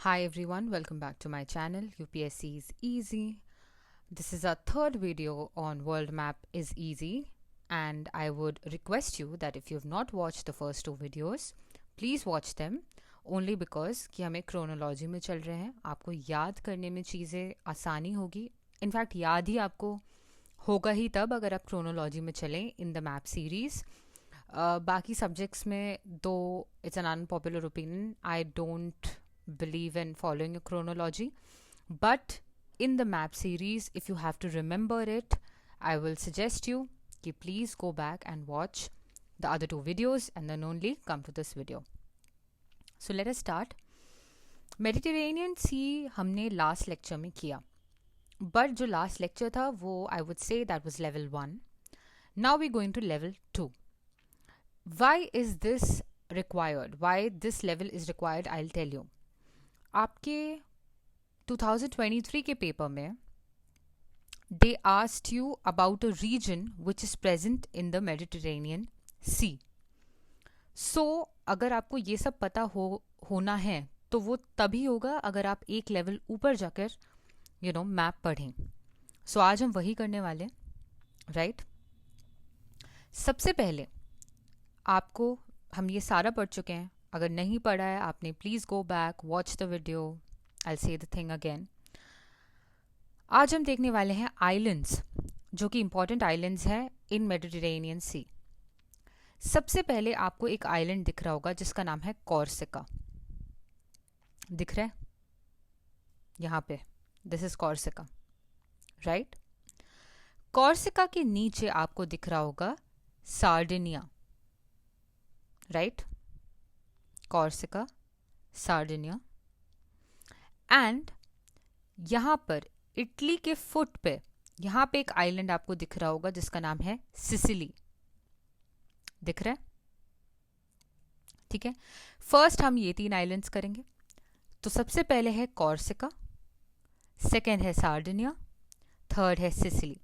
Hi everyone, welcome back to my channel UPSC is Easy. This is our third video on World Map is Easy, and I would request you that if you have not watched the first two videos, please watch them only because कि हमें chronology में चल रहे हैं, आपको याद करने में चीज़ें आसानी होगी. इनफैक्ट याद ही आपको होगा ही तब अगर आप chronology में चलें in the map series. बाकी subjects में दो it's an unpopular opinion, I don't believe in following a chronology, but in the map series, if you have to remember it, I will suggest you कि please go back and watch the other two videos and then only come to this video. So let us start. Mediterranean Sea हमने last lecture में किया, but जो last lecture था वो I would say that was level 1. Now we're going to level 2. Why is this required? Why this level is required? I'll tell you. आपके 2023 के paper में they asked you about a region which is present in the Mediterranean Sea. So अगर आपको ये सब पता होना है तो वो तभी होगा अगर आप एक लेवल ऊपर जाकर मैप पढ़ें. सो आज हम वही करने वाले हैं, राइट? सबसे पहले आपको हम ये सारा पढ़ चुके हैं. अगर नहीं पढ़ा है आपने, please go back, watch the video, I say the thing again. आज हम देखने वाले हैं आइलैंड्स, जो कि इंपॉर्टेंट आइलैंड्स हैं इन मेडिटेरेनियन सी. सबसे पहले आपको एक आइलैंड दिख रहा होगा जिसका नाम है कॉर्सिका. दिख रहा है यहाँ पे? This is Corsica, right? Corsica के नीचे आपको दिख रहा होगा Sardinia, right? Corsica, Sardinia. And यहाँ पर इटली के फुट पे यहाँ पे एक आइलैंड आपको दिख रहा होगा जिसका नाम है सिसिली. दिख रहा है? ठीक है. फर्स्ट हम ये 3 आइलैंड्स करेंगे. तो सबसे पहले है कॉर्सिका, सेकेंड है सार्डिनिया, थर्ड है Sicily,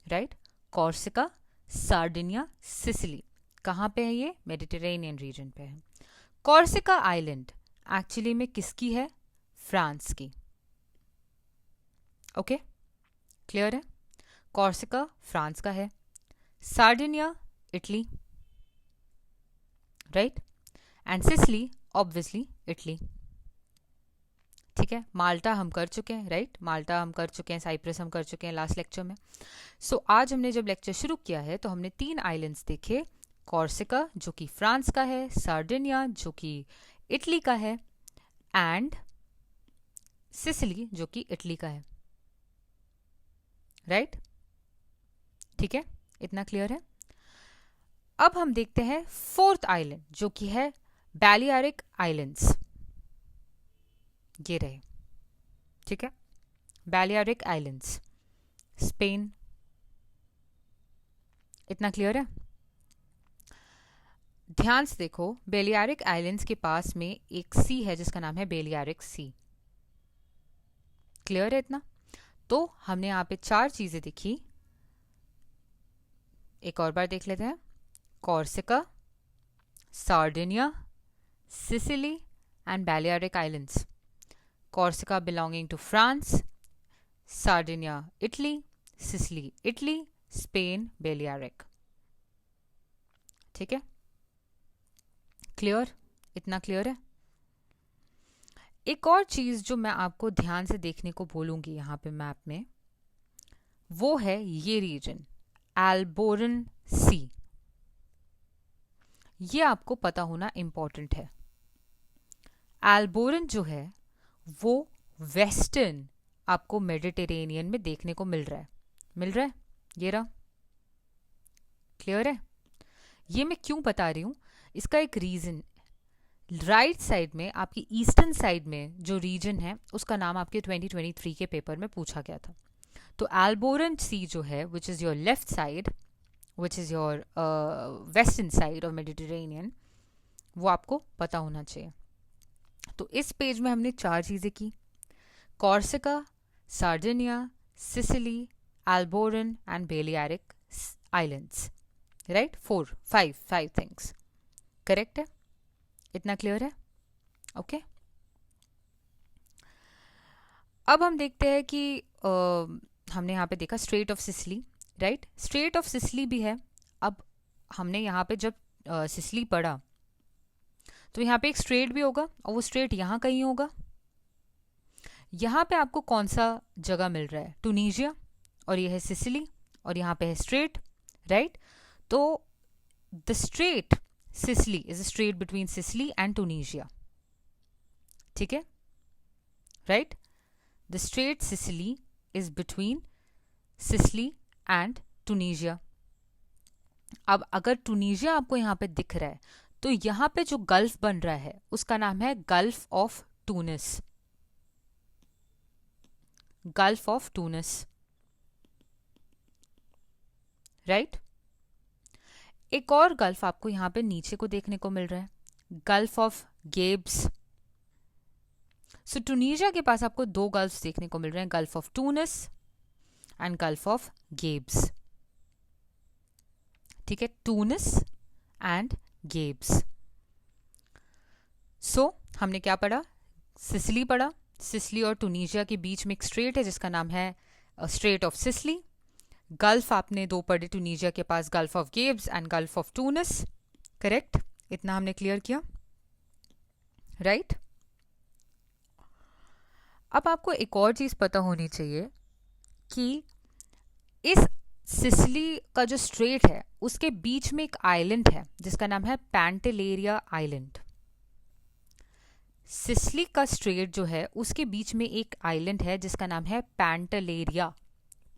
right? Corsica, Sardinia, Sicily. कहाँ पे है ये? मेडिटेरेनियन रीजन पे है. कॉर्सिका आइलैंड एक्चुअली में किसकी है? फ्रांस की. ओके, क्लियर है? कॉर्सिका फ्रांस का है, Sardinia Italy, right? And Sicily obviously Italy. ठीक है. माल्टा हम कर चुके हैं, राइट? माल्टा हम कर चुके हैं, साइप्रस हम कर चुके हैं लास्ट लेक्चर में. सो आज हमने जब लेक्चर शुरू किया है तो हमने 3 आइलैंड्स देखे. कॉर्सिका जो कि फ्रांस का है, सार्डिनिया जो कि इटली का है, एंड सिसिली जो कि इटली का है, राइट? ठीक है, इतना क्लियर है. अब हम देखते हैं फोर्थ आइलैंड जो कि है बैलियारिक आइलैंड्स. ये रहे, ठीक है? बैलियारिक आइलैंड्स, स्पेन. इतना क्लियर है? ध्यान से देखो, बेलियारिक आइलैंड्स के पास में एक सी है जिसका नाम है बेलियारिक सी. क्लियर है इतना? तो हमने यहाँ पे 4 चीजें देखी. एक और बार देख लेते हैं. Corsica, Sardinia, Sicily and Balearic islands. Corsica belonging to France, Sardinia Italy, Sicily Italy, Spain Balearic. ठीक है? क्लियर? इतना क्लियर है? एक और चीज जो मैं आपको ध्यान से देखने को बोलूंगी यहाँ पे मैप में, वो है ये रीजन एल्बोरन सी. ये आपको पता होना इंपॉर्टेंट है. एल्बोरन जो है वो वेस्टर्न आपको मेडिटेरेनियन में देखने को मिल रहा है. मिल रहा है? ये रहा. क्लियर है? ये मैं क्यों बता रही हूं, इसका एक रीजन. राइट साइड में आपकी ईस्टर्न साइड में जो रीजन है उसका नाम आपके 2023 के पेपर में पूछा गया था. तो एल्बोरन सी जो है which is your left side, which is your western side of Mediterranean, वो आपको पता होना चाहिए. तो इस पेज में हमने 4 चीज़ें की. Corsica, Sardinia, Sicily, Alboran and Balearic islands, right? 5 things. Correct है? इतना क्लियर है? ओके. अब हम देखते हैं कि हमने यहाँ पे देखा straight of Sicily, right, straight of Sicily भी है। अब हमने यहाँ पे जब सिसली पढ़ा तो यहाँ पे एक स्ट्रेट भी होगा और वो स्ट्रेट यहाँ कहीं होगा। यहाँ पे आपको कौन सा जगह मिल रहा है, टूनीशिया, और ये है सिसिली, और यहाँ पे है स्ट्रेट, राइट। तो the straight Sicily is a straight between Sicily and टूनीशिया, ठीक है, right. The straight Sicily is between Sicily and टूनीशिया। अब अगर टूनीशिया आपको यहाँ पे दिख रहा है तो यहाँ पे जो गल्फ बन रहा है उसका नाम है gulf of Tunis, gulf of Tunis, right. एक और गल्फ आपको यहाँ पे नीचे को देखने को मिल रहा है, गल्फ ऑफ गेब्स। सो टूनीशिया के पास आपको दो गल्फ देखने को मिल रहे हैं, gulf of Tunis and gulf of Gabes, ठीक है, टूनिस एंड गेब्स। सो हमने क्या पढ़ा, सिसिली पढ़ा। सिसिली और टूनीशिया के बीच में एक स्ट्रेट है जिसका नाम है स्ट्रेट ऑफ सिसिली। गल्फ आपने दो पढ़े टूनीशिया के पास, gulf of Gabes and gulf of Tunis, correct. इतना हमने क्लियर किया, राइट। अब आपको एक और चीज पता होनी चाहिए कि इस सिसिली का जो स्ट्रेट है उसके बीच में एक आइलैंड है जिसका नाम है पैंटेलेरिया आइलैंड। सिसिली का स्ट्रेट जो है उसके बीच में एक आइलैंड है जिसका नाम है Pantelleria,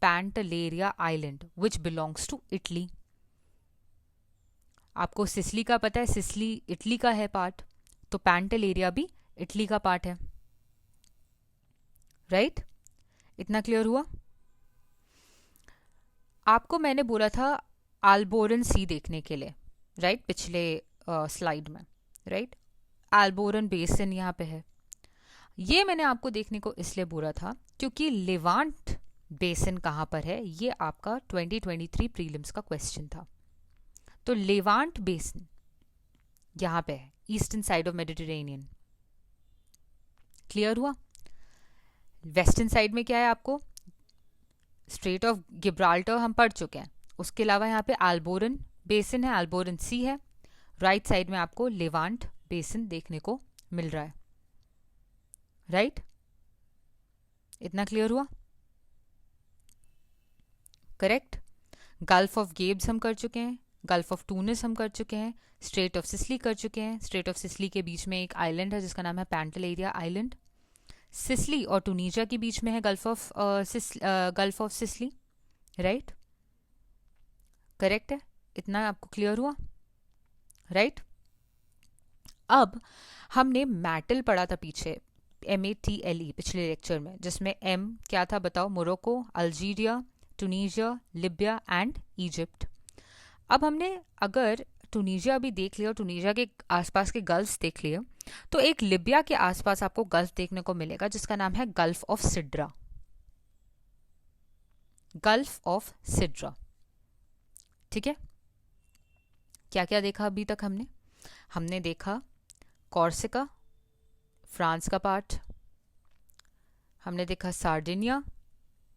Pantelleria island which belongs to Italy. आपको सिसिली का पता है, सिसिली इटली का है पार्ट, तो पैंटेलेरिया भी इटली का पार्ट है, राइट। इतना क्लियर हुआ। आपको मैंने बोला था अल्बोरन सी देखने के लिए, राइट, पिछले स्लाइड में, राइट। अल्बोरन बेसिन यहाँ पे है। ये मैंने आपको देखने को इसलिए बोला था क्योंकि लेवांट बेसिन कहाँ पर है, ये आपका 2023 प्रीलिम्स का क्वेश्चन था। तो लेवांट बेसिन यहाँ पे है, eastern side of Mediterranean, clear हुआ। वेस्टर्न साइड में क्या है, आपको स्ट्रेट ऑफ गिब्राल्टर हम पढ़ चुके हैं, उसके अलावा यहाँ पे अल्बोरन बेसिन है, अल्बोरन सी है। राइट साइड में आपको लेवांट बेसिन देखने को मिल रहा है, राइट। इतना क्लियर हुआ, करेक्ट। गल्फ ऑफ गेब्स हम कर चुके हैं, गल्फ ऑफ टूनिस हम कर चुके हैं, स्ट्रेट ऑफ सिसिली कर चुके हैं। स्ट्रेट ऑफ सिसिली के बीच में एक आइलैंड है जिसका नाम है पैंटेलेरिया आइलैंड। सिसिली और टूनीशिया के बीच में है gulf of Sicily, right, correct है। इतना आपको क्लियर हुआ, राइट। अब हमने मैटल पढ़ा था पीछे, MATLE पिछले लेक्चर में, जिसमें M क्या था बताओ, Morocco, Algeria, टूनीशिया, Libya and Egypt. अब हमने अगर टूनीशिया भी देख लिया, टूनीशिया के आसपास के गल्फ्स देख लिए, तो एक लिबिया के आसपास आपको गल्फ देखने को मिलेगा जिसका नाम है gulf of Sidra, gulf of Sidra, ठीक है। क्या क्या देखा अभी तक हमने देखा कॉर्सिका, फ्रांस का पार्ट, हमने देखा सार्डिनिया,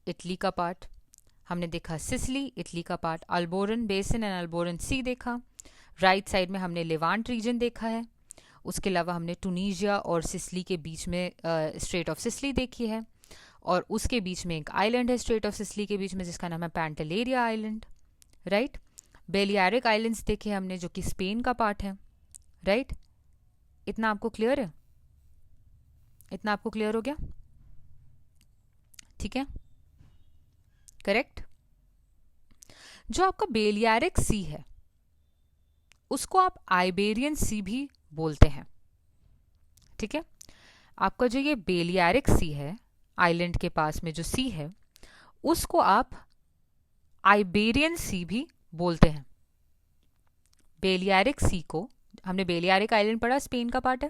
इटली का पार्ट, हमने देखा सिसिली, इटली का पार्ट, अल्बोरन बेसिन एंड अल्बोरन सी देखा। राइट साइड में हमने लेवांट रीजन देखा है। उसके अलावा हमने टूनीशिया और सिसिली के बीच में स्ट्रेट ऑफ सिसिली देखी है, और उसके बीच में एक आइलैंड है स्ट्रेट ऑफ सिसिली के बीच में जिसका नाम है पैंटेलेरिया आइलैंड, राइट। बेलियारिक आइलैंड्स देखे हमने जो कि स्पेन का पार्ट है, राइट। इतना आपको क्लियर है, इतना आपको क्लियर हो गया, ठीक है, करेक्ट। जो आपका बेलियारिक सी है उसको आप आइबेरियन सी भी बोलते हैं, ठीक है। आपका जो ये बेलियारिक सी है, आइलैंड के पास में जो सी है, उसको आप आइबेरियन सी भी बोलते हैं। बेलियारिक सी को हमने बेलियारिक आइलैंड पढ़ा, स्पेन का पार्ट है,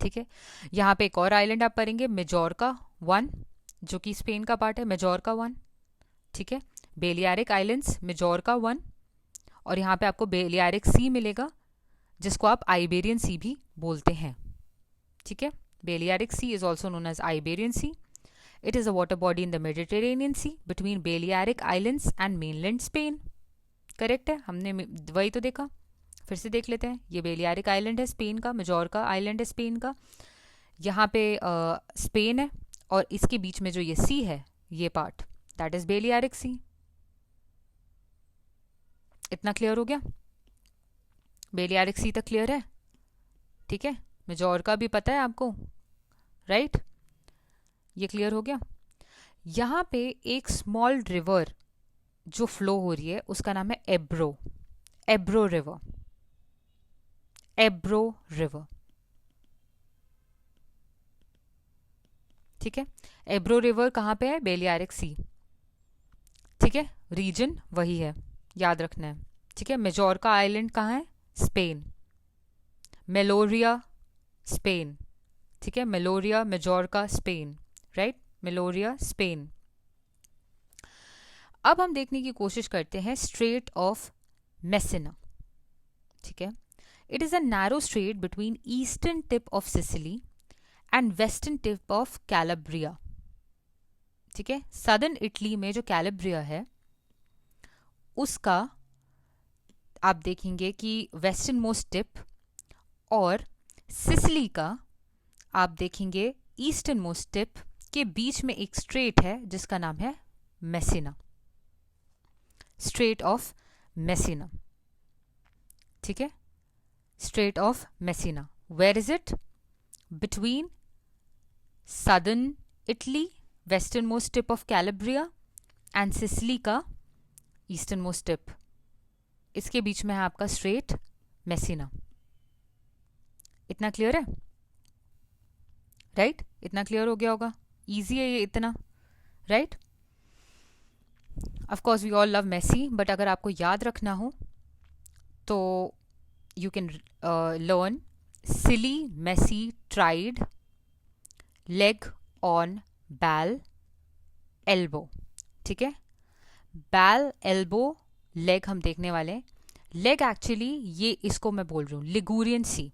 ठीक है। यहाँ पे एक और आइलैंड आप पढ़ेंगे मेजोर्का 1 जो कि स्पेन का पार्ट है, मेजोर्का 1, ठीक है। बेलियारिक आइलैंड्स मेजोर्का 1, और यहाँ पे आपको बेलियारिक सी मिलेगा जिसको आप आइबेरियन सी भी बोलते हैं, ठीक है। Balearic Sea is also known as Iberian Sea. It is a water body in the Mediterranean Sea between Balearic Islands and mainland Spain. Correct है, हमने वही तो देखा, फिर से देख लेते हैं. ये बेलियारिक आइलैंड है स्पेन का, मेजोर्का आइलैंड है स्पेन का. यहाँ पे स्पेन है और इसके बीच में जो ये सी है, ये पार्ट, दैट इज बेलियारिक सी. इतना क्लियर हो गया? बेलियारिक सी तक क्लियर है? ठीक है. मेजोर्का भी पता है आपको, राइट? ये क्लियर हो गया. यहाँ पे एक स्मॉल रिवर जो फ्लो हो रही है उसका नाम है एब्रो. एब्रो रिवर. एब्रो रिवर. ठीक है. एब्रो रिवर कहाँ पे है? बेलियारिक सी. ठीक है. रीजन वही है, याद रखना है. ठीक है. मेजोर्का आइलैंड कहाँ है? स्पेन. मेलोरिया स्पेन. ठीक है. मेलोरिया, मेजोर्का, स्पेन. राइट. मेलोरिया स्पेन. अब हम देखने की कोशिश करते हैं स्ट्रेट ऑफ मेसिना. ठीक है. It is a narrow straight between eastern tip of Sicily and western tip of Calabria. ठीक है. सदर्न इटली में जो कैलाब्रिया है उसका आप देखेंगे कि वेस्टर्न मोस्ट टिप, और सिसिली का आप देखेंगे ईस्टर्न मोस्ट टिप के बीच में एक स्ट्रेट है जिसका नाम है मेसिना. Straight of Messina. ठीक है. Strait of Messina. Where is it? Between southern Italy, western most tip of Calabria, and Sicily का ईस्टर्न मोस्ट टिप. इसके बीच में है आपका स्ट्रेट मेसिना. इतना क्लियर है? राइट? इतना क्लियर हो गया होगा. इजी है ये इतना, right? Of course we all love Messi, but अगर आपको याद रखना हो तो you can learn silly, Messi, tried, leg on, बैल, एल्बो. ठीक है. बैल, एल्बो, लेग हम देखने वाले हैं. लेग एक्चुअली ये इसको मैं बोल रही हूँ लिगुरियन सी.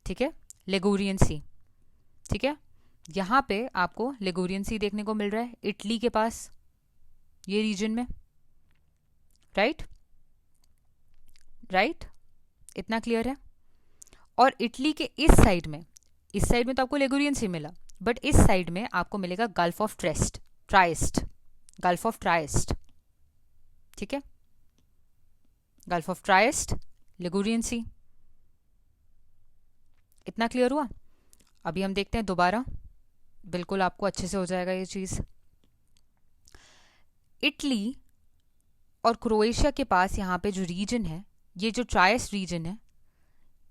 ठीक है. लिगुरियन सी. ठीक है. यहाँ पे आपको लिगुरियन सी देखने को मिल रहा है इटली के पास, ये रीजन में. राइट? राइट? इतना क्लियर है? और इटली के इस साइड में तो आपको लिगुरियन सी मिला, बट इस साइड में आपको मिलेगा gulf of tryst. Gulf of tryst. ठीक है. गल्फ ऑफ ट्राइस्ट, लिगुरियन सी. इतना क्लियर हुआ? अभी हम देखते हैं दोबारा, बिल्कुल आपको अच्छे से हो जाएगा ये चीज. इटली और क्रोएशिया के पास यहाँ पे जो रीजन है, ये जो ट्राइस्ट रीजन है,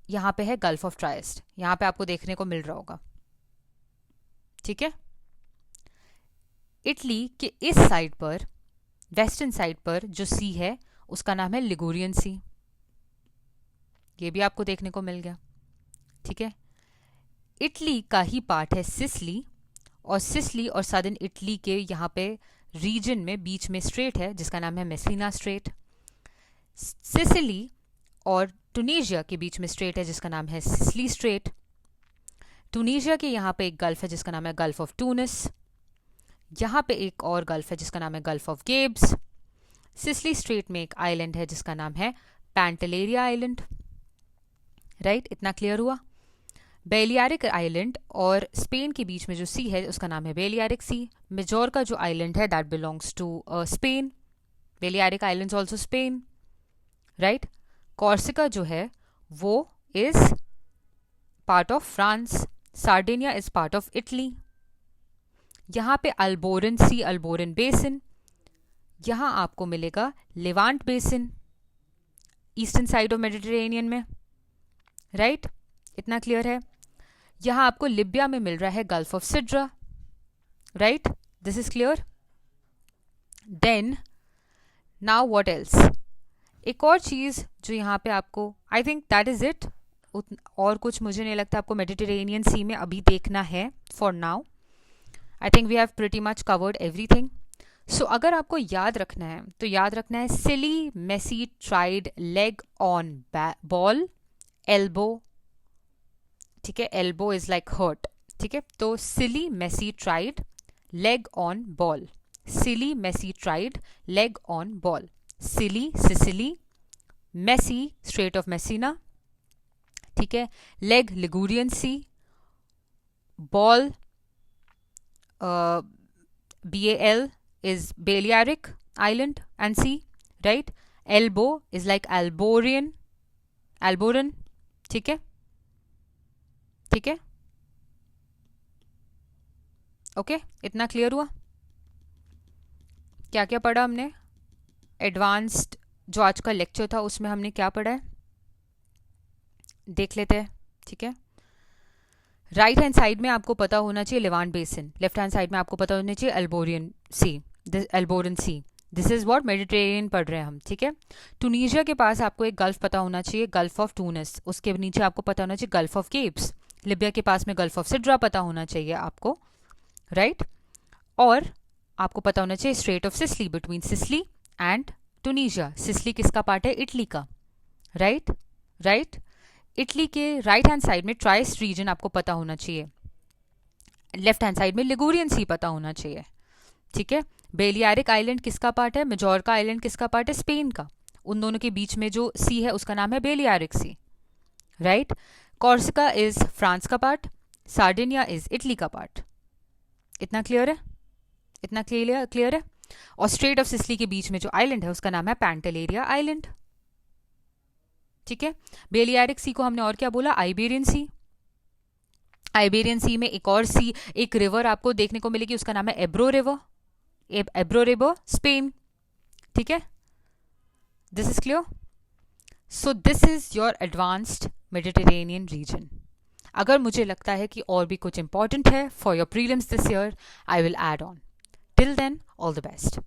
यहाँ पे है गल्फ ऑफ ट्राइस्ट. यहाँ पे आपको देखने को मिल रहा होगा. ठीक है. इटली के इस साइड पर, वेस्टर्न साइड पर जो सी है उसका नाम है लिगुरियन सी. ये भी आपको देखने को मिल गया. ठीक है. इटली का ही पार्ट है सिसिली, और सिसिली और सदर्न इटली के यहाँ पे रीजन में बीच में स्ट्रेट है जिसका नाम है मेसिना स्ट्रेट. सिसिली और टूनिशिया के बीच में स्ट्रेट है जिसका नाम है सिसिली स्ट्रेट. टूनिशिया के यहाँ पे एक गल्फ है जिसका नाम है गल्फ ऑफ टूनिस. यहाँ पे एक और गल्फ है जिसका नाम है गल्फ ऑफ गेब्स. सिसिली स्ट्रेट में एक आइलैंड है जिसका नाम है पैंटेलेरिया आइलैंड. राइट? इतना क्लियर हुआ? बेलियारिक आइलैंड और स्पेन के बीच में जो सी है उसका नाम है बेलियारिक सी. मेजोर्का जो आइलैंड है that belongs to Spain. Balearic islands also Spain. Right? Corsica जो है वो is part of France. Sardinia is part of Italy. यहाँ पे अल्बोरन सी, अल्बोरन बेसिन. यहाँ आपको मिलेगा Levant basin, eastern side of Mediterranean में. राइट? इतना क्लियर है? यहाँ आपको लिबिया में मिल रहा है gulf of Sidra. Right? This is clear? Then now what else? एक और चीज जो यहाँ पे आपको, I think that is it. और कुछ मुझे नहीं लगता आपको मेडिटेरेनियन सी में अभी देखना है for now. I think we have pretty much covered everything. So अगर आपको याद रखना है तो याद रखना है silly, Messi, tried, leg on, ball, elbow. ठीक है, एल्बो इज लाइक हर्ट, ठीक है। तो silly Messi tried leg on ball, silly Messi tried leg on ball, silly Sicily, messy strait of Messina, ठीक है, leg Ligurian sea, ball BAL is Balearic Island and sea, right? Elbow is like Alboran, ठीक है, ठीक है, okay, इतना clear हुआ? क्या क्या पढ़ा हमने? एडवांस्ड जो आज का लेक्चर था उसमें हमने क्या पढ़ा है देख लेते हैं, ठीक है। राइट हैंड साइड में आपको पता होना चाहिए Levant basin, left hand side में आपको पता होना चाहिए एल्बोरियन सी, एल्बोरन सी, दिस इज व्हाट मेडिटेरेनियन पढ़ रहे हैं हम, ठीक है। टूनीशिया के पास आपको एक गल्फ पता होना चाहिए, गल्फ ऑफ टूनिस, उसके नीचे आपको पता होना चाहिए गल्फ ऑफ केप्स, लिबिया के पास में गल्फ ऑफ सिड्रा पता होना चाहिए आपको, राइट। और आपको पता होना चाहिए straight of Sicily, between Sicily and टूनीशिया, Sicily किसका पार्ट है? इटली का, राइट, राइट। इटली के राइट हैंड साइड में ट्राइस रीजन आपको पता होना चाहिए, लेफ्ट हैंड साइड में लिगुरियन सी पता होना चाहिए, ठीक है। बेलियारिक आइलैंड किसका पार्ट है? मेजोर्का आइलैंड किसका पार्ट है? स्पेन का। उन दोनों के बीच में जो सी है उसका नाम है बेलियारिक सी, राइट। कॉर्सिका इज फ्रांस का पार्ट, सार्डिनिया इज इटली का पार्ट। इतना क्लियर है? इतना क्लियर है? और स्ट्रेट ऑफ सिसली के बीच में जो आइलैंड है उसका नाम है पैंटेलेरिया आइलैंड, ठीक है। बेलियारिक सी को हमने और क्या बोला? आइबेरियन सी। आइबेरियन सी में एक और सी, एक रिवर आपको देखने को मिलेगी, उसका नाम है एब्रो रिवर, एब्रो रिवर, स्पेन, ठीक है। This is clear? So this is your advanced Mediterranean reason. अगर मुझे लगता है कि और भी कुछ इंपॉर्टेंट है for your prelims this year, I will add on. Till then, all the best.